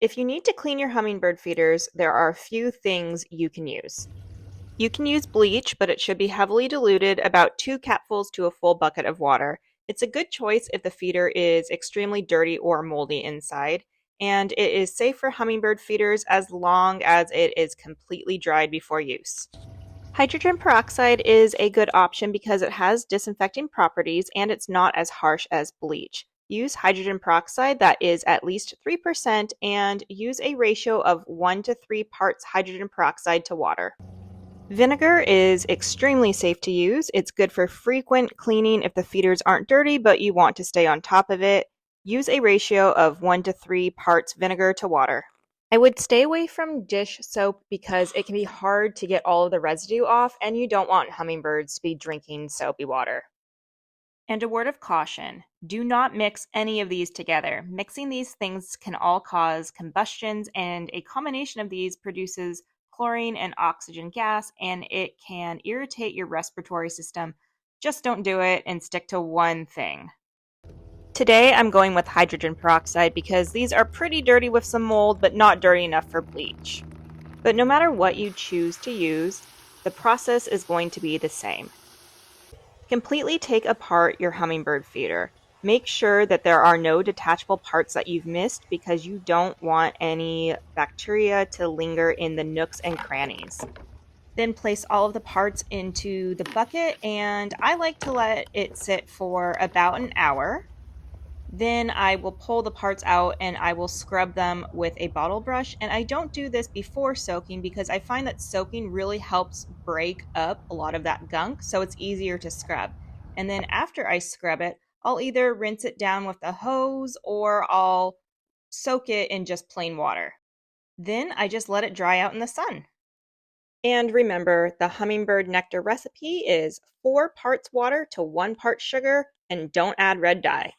If you need to clean your hummingbird feeders, there are a few things you can use. You can use bleach, but it should be heavily diluted, about 2 capfuls to a full bucket of water. It's a good choice if the feeder is extremely dirty or moldy inside, and it is safe for hummingbird feeders as long as it is completely dried before use. Hydrogen peroxide is a good option because it has disinfecting properties and it's not as harsh as bleach. Use hydrogen peroxide that is at least 3% and use a ratio of 1 to 3 parts hydrogen peroxide to water. Vinegar is extremely safe to use. It's good for frequent cleaning if the feeders aren't dirty but you want to stay on top of it. Use a ratio of 1 to 3 parts vinegar to water. I would stay away from dish soap because it can be hard to get all of the residue off and you don't want hummingbirds to be drinking soapy water. And a word of caution, do not mix any of these together. Mixing these things can all cause combustions, and a combination of these produces chlorine and oxygen gas, and it can irritate your respiratory system. Just don't do it and stick to one thing. Today I'm going with hydrogen peroxide because these are pretty dirty with some mold, but not dirty enough for bleach. But no matter what you choose to use, the process is going to be the same. Completely take apart your hummingbird feeder. Make sure that there are no detachable parts that you've missed because you don't want any bacteria to linger in the nooks and crannies. Then place all of the parts into the bucket, and I like to let it sit for about an hour. Then I will pull the parts out and I will scrub them with a bottle brush. And I don't do this before soaking because I find that soaking really helps break up a lot of that gunk, so it's easier to scrub. And then after I scrub it, I'll either rinse it down with a hose or I'll soak it in just plain water. Then I just let it dry out in the sun. And remember, the hummingbird nectar recipe is 4 parts water to 1 part sugar, and don't add red dye.